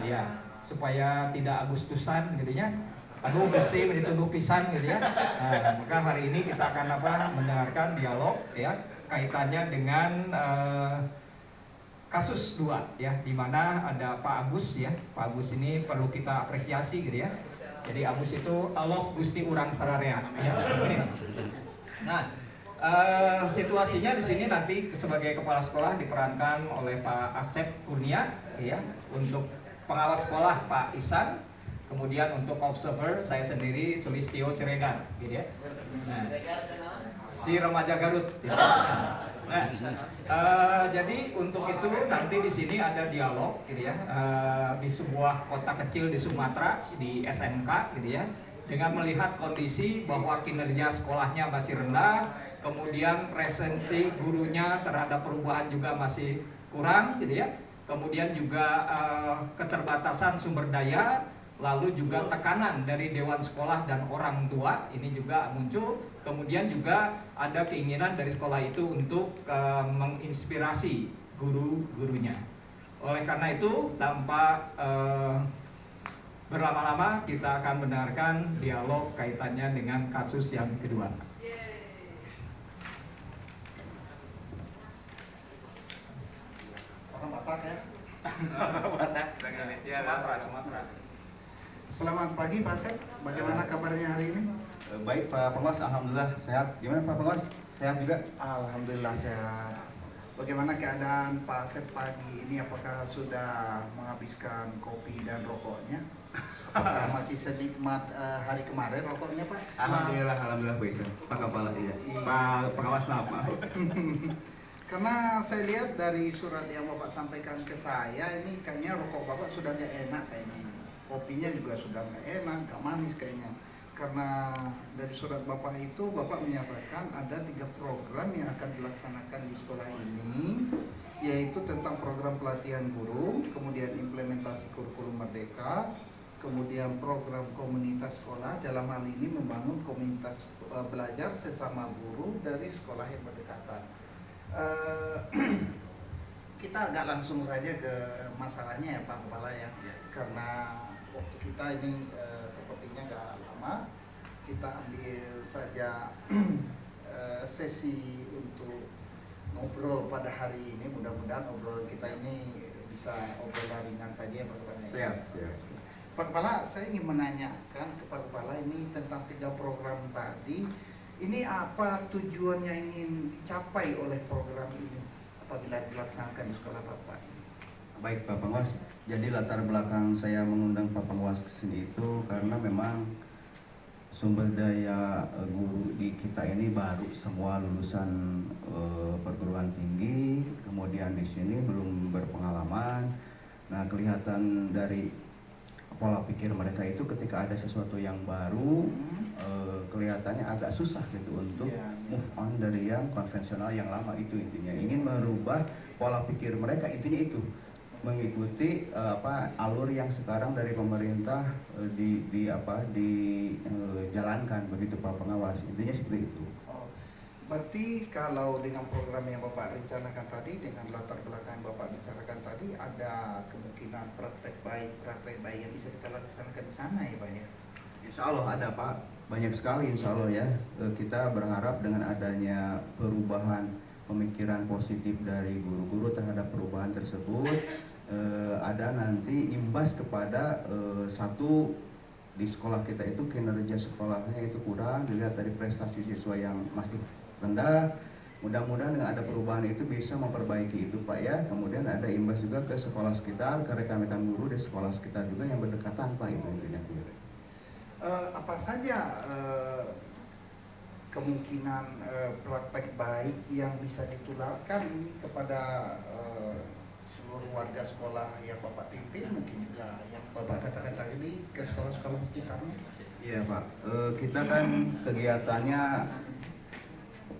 ya, supaya tidak Agustusan gitu ya. Aduh Gusti dituduh pisan gitu ya. Nah, maka hari ini kita akan mendengarkan dialog ya kaitannya dengan kasus 2 ya, di mana ada Pak Agus ya. Pak Agus ini perlu kita apresiasi gitu ya. Jadi Agus itu Allah Gusti Urang Sararea ya. Nah, situasinya di sini nanti sebagai kepala sekolah diperankan oleh Pak Asep Kurnia ya, untuk pengawas sekolah Pak Isan, kemudian untuk observer saya sendiri Sulistio Siregar gitu ya. Nah, si remaja Garut gitu. Nah, jadi untuk itu nanti di sini ada dialog gitu ya, di sebuah kota kecil di Sumatera, di SMK gitu ya, dengan melihat kondisi bahwa kinerja sekolahnya masih rendah, kemudian presensi gurunya terhadap perubahan juga masih kurang gitu ya, kemudian juga keterbatasan sumber daya, lalu juga tekanan dari dewan sekolah dan orang tua ini juga muncul, kemudian juga ada keinginan dari sekolah itu untuk menginspirasi guru-gurunya. Oleh karena itu, tanpa berlama-lama kita akan mendengarkan dialog kaitannya dengan kasus yang kedua. Orang Batak ya? Batak, Indonesia. Sumatera. Selamat pagi Pak Sep, bagaimana kabarnya hari ini? Baik Pak Pengawas, alhamdulillah sehat. Gimana Pak Pengawas? Sehat juga? Alhamdulillah sehat. Bagaimana keadaan Pak Sep pagi ini? Apakah sudah menghabiskan kopi dan rokoknya? Apakah masih senikmat hari kemarin rokoknya Pak? Alhamdulillah bisa. Pak Kepala iya. Pak Pengawas maaf. Karena saya lihat dari surat yang Bapak sampaikan ke saya ini kayaknya rokok Bapak sudah nggak enak kayaknya. Kopinya juga sudah nggak enak, nggak manis kayaknya. Karena dari surat Bapak itu Bapak menyatakan ada 3 program yang akan dilaksanakan di sekolah ini, yaitu tentang program pelatihan guru, kemudian implementasi kurikulum merdeka, kemudian program komunitas sekolah, dalam hal ini membangun komunitas belajar sesama guru dari sekolah yang berdekatan. Kita agak langsung saja ke masalahnya ya Pak Kepala ya, karena waktu kita ini sepertinya nggak lama, kita ambil saja sesi untuk ngobrol pada hari ini. Mudah-mudahan obrolan kita ini bisa obrolan ringan saja ya Pak Kepala. Siap. Pak Kepala, saya ingin menanyakan ke Pak Kepala ini tentang 3 program tadi. Ini apa tujuannya ingin dicapai oleh program ini apabila dilaksanakan di sekolah Bapak? Baik Pak Pengawas. Jadi latar belakang saya mengundang Pak Pengawas ke sini itu karena memang sumber daya guru di kita ini baru semua lulusan perguruan tinggi, kemudian di sini belum berpengalaman. Nah, kelihatan dari pola pikir mereka itu ketika ada sesuatu yang baru kelihatannya agak susah gitu untuk move on dari yang konvensional yang lama itu. Intinya ingin merubah pola pikir mereka, intinya itu mengikuti alur yang sekarang dari pemerintah dijalankan begitu Pak Pengawas, intinya seperti itu. Berarti kalau dengan program yang Bapak rencanakan tadi, dengan latar belakang yang Bapak bicarakan tadi, ada kemungkinan praktek baik yang bisa kita laksanakan di sana ya Pak ya? Insya Allah ada Pak, banyak sekali insya Allah ya. Kita berharap dengan adanya perubahan pemikiran positif dari guru-guru terhadap perubahan tersebut, ada nanti imbas kepada satu, di sekolah kita itu kinerja sekolahnya itu kurang dilihat dari prestasi siswa yang masih rendah. Mudah-mudahan dengan ada perubahan itu bisa memperbaiki itu Pak ya. Kemudian ada imbas juga ke sekolah sekitar, ke rekan-rekan guru di sekolah sekitar juga yang berdekatan Pak, itu intinya. Apa saja kemungkinan praktek baik yang bisa ditularkan ini kepada seluruh warga sekolah yang Bapak pimpin, mungkin juga yang Bapak katakan tadi ke sekolah-sekolah sekitarnya? Iya Pak, kita kan kegiatannya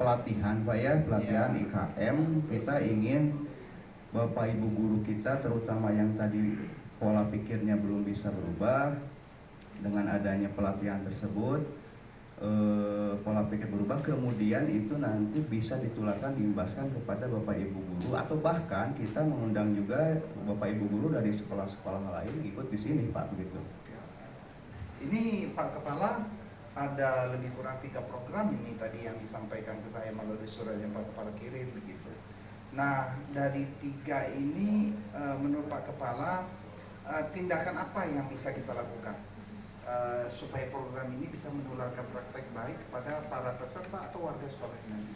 pelatihan Pak ya, pelatihan IKM. Kita ingin Bapak Ibu guru kita terutama yang tadi pola pikirnya belum bisa berubah, dengan adanya pelatihan tersebut pola pikir berubah, kemudian itu nanti bisa ditularkan, diimbaskan kepada Bapak Ibu guru, atau bahkan kita mengundang juga Bapak Ibu guru dari sekolah-sekolah lain ikut di sini Pak, begitu. Ini Pak Kepala, ada lebih kurang 3 program ini tadi yang disampaikan ke saya melalui surat yang Pak Kepala kirim begitu. Nah, dari 3 ini menurut Pak Kepala, tindakan apa yang bisa kita lakukan supaya program ini bisa menularkan praktek baik kepada para peserta atau warga sekolah ini?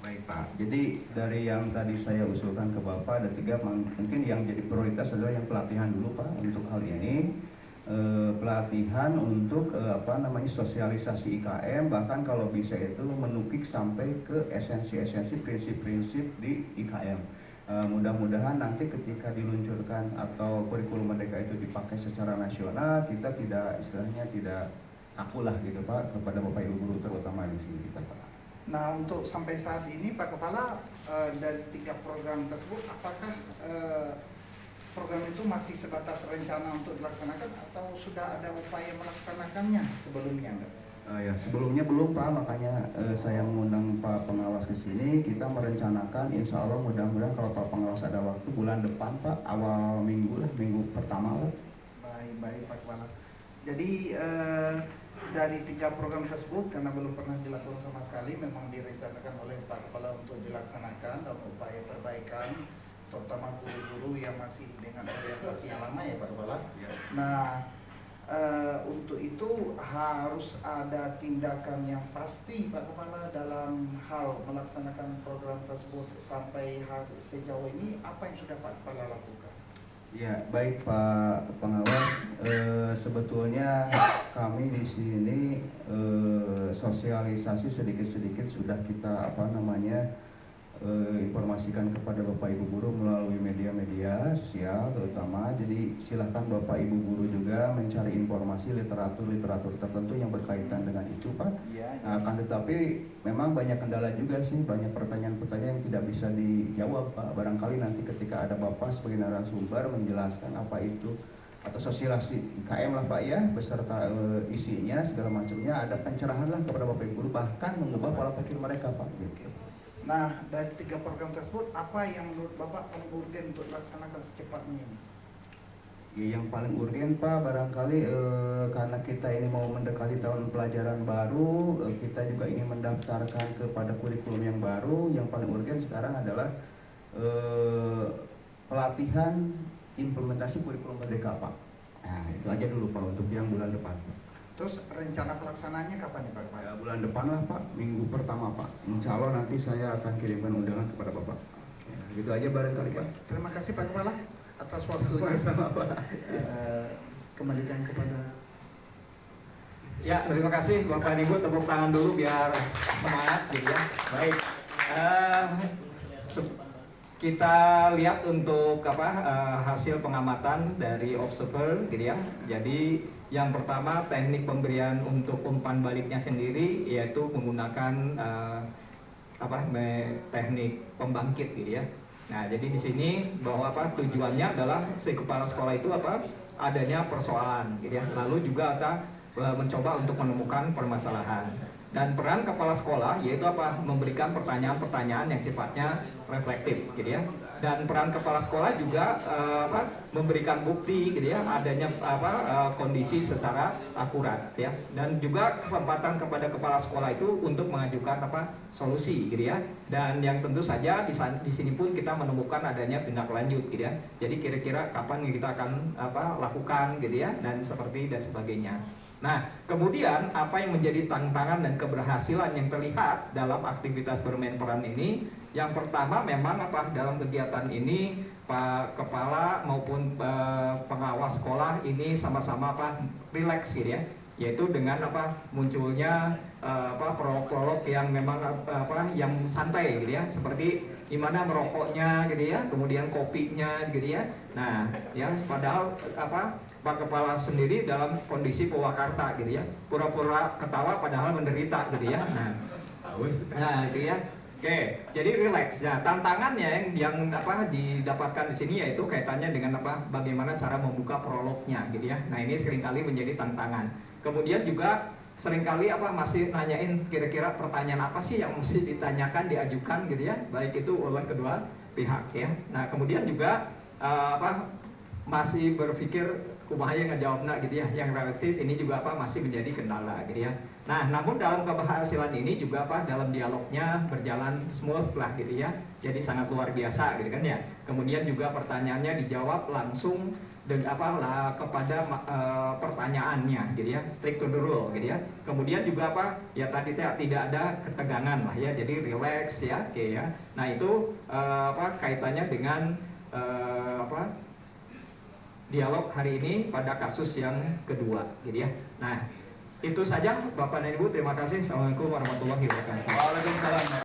Baik Pak, jadi dari yang tadi saya usulkan ke Bapak ada 3, mungkin yang jadi prioritas adalah yang pelatihan dulu Pak untuk hal ini. Pelatihan untuk sosialisasi IKM, bahkan kalau bisa itu menukik sampai ke esensi-esensi prinsip-prinsip di IKM. Mudah-mudahan nanti ketika diluncurkan atau kurikulum merdeka itu dipakai secara nasional, kita tidak kaku lah gitu Pak kepada Bapak Ibu guru terutama di sini kita Pak. Nah, untuk sampai saat ini Pak Kepala, dari 3 program tersebut apakah program itu masih sebatas rencana untuk dilaksanakan atau sudah ada upaya melaksanakannya sebelumnya enggak? Ya, sebelumnya belum Pak, makanya saya mengundang Pak Pengawas ke sini. Kita merencanakan, insya Allah mudah-mudahan kalau Pak Pengawas ada waktu bulan depan Pak, awal minggu pertama lah. Baik Pak Kepala. Jadi dari 3 program tersebut karena belum pernah dilakukan sama sekali, memang direncanakan oleh Pak Kepala untuk dilaksanakan dalam upaya perbaikan, terutama guru-guru yang masih dengan orientasi yang lama ya Pak Kepala. Nah, untuk itu harus ada tindakan yang pasti Pak Kepala dalam hal melaksanakan program tersebut. Sampai sejauh ini apa yang sudah Pak Kepala lakukan? Ya, baik Pak Pengawas, sebetulnya kami di sini sosialisasi sedikit-sedikit sudah kita informasikan kepada Bapak Ibu guru melalui media-media sosial terutama. Jadi silahkan Bapak Ibu guru juga mencari informasi literatur tertentu yang berkaitan dengan itu Pak. Akan tetapi memang banyak kendala juga sih, banyak pertanyaan-pertanyaan yang tidak bisa dijawab Pak. Barangkali nanti ketika ada Bapak sebagai narasumber menjelaskan apa itu atau sosialisasi IKM lah Pak ya, beserta isinya segala macamnya, ada pencerahan lah kepada Bapak Ibu guru, bahkan mengubah pola pikir mereka Pak. Nah, dari 3 program tersebut, apa yang menurut Bapak paling urgen untuk dilaksanakan secepatnya ini? Ya, yang paling urgen Pak, barangkali karena kita ini mau mendekati tahun pelajaran baru, kita juga ingin mendaftarkan kepada kurikulum yang baru. Yang paling urgen sekarang adalah pelatihan implementasi kurikulum merdeka Pak. Nah, itu aja dulu Pak untuk yang bulan depan. Terus rencana pelaksanaannya kapan nih Pak? Ya, bulan depan lah Pak, minggu pertama Pak. Insya Allah nanti saya akan kirimkan undangan kepada Bapak. Ya, gitu aja barangkali Pak. Terima kasih Pak Kepala atas waktunya. Sama Pak. Kembalikan kepada. Ya, terima kasih Bapak Ibu, tepuk tangan dulu biar semangat gitu ya. Baik. Kita lihat untuk hasil pengamatan dari observer gitu ya. Jadi yang pertama teknik pemberian untuk umpan baliknya sendiri yaitu menggunakan teknik pembangkit gitu ya. Nah, jadi di sini bahwa tujuannya adalah si kepala sekolah itu adanya persoalan gitu ya. Lalu juga mencoba untuk menemukan permasalahan. Dan peran kepala sekolah yaitu memberikan pertanyaan-pertanyaan yang sifatnya reflektif gitu ya. Dan peran kepala sekolah juga memberikan bukti gitu ya adanya kondisi secara akurat ya. Dan juga kesempatan kepada kepala sekolah itu untuk mengajukan solusi gitu ya. Dan yang tentu saja di sini pun kita menemukan adanya tindak lanjut gitu ya. Jadi kira-kira kapan kita akan lakukan gitu ya, dan seperti dan sebagainya. Nah, kemudian apa yang menjadi tantangan dan keberhasilan yang terlihat dalam aktivitas bermain peran ini? Yang pertama memang dalam kegiatan ini Pak Kepala maupun pengawas sekolah ini sama-sama rileks gitu ya, yaitu dengan munculnya prolog-prolog yang memang yang santai gitu ya, seperti gimana merokoknya gitu ya, kemudian kopinya gitu ya. Nah, ya padahal Pak Kepala sendiri dalam kondisi Purwakarta gitu ya, pura-pura ketawa padahal menderita gitu ya. Nah itu ya. Oke, jadi relax. Ya, tantangannya yang didapatkan di sini yaitu kaitannya dengan bagaimana cara membuka prolognya gitu ya. Nah, ini seringkali menjadi tantangan. Kemudian juga seringkali masih nanyain kira-kira pertanyaan apa sih yang mesti ditanyakan, diajukan gitu ya, baik itu oleh kedua pihak ya. Nah kemudian juga masih berpikir kumaha ngejawabnya gitu ya, yang relatif ini juga masih menjadi kendala gitu ya. Nah namun dalam keberhasilan ini juga dalam dialognya berjalan smooth lah gitu ya, jadi sangat luar biasa gitu kan ya. Kemudian juga pertanyaannya dijawab langsung kepada pertanyaannya gitu ya, strict to the rule gitu ya. Kemudian juga ya tadi tidak ada ketegangan lah ya, jadi relax ya, oke ya. Nah itu kaitannya dengan dialog hari ini pada kasus yang kedua gitu ya. Nah itu saja Bapak dan Ibu, terima kasih. Assalamualaikum warahmatullahi wabarakatuh. Waalaikumsalam.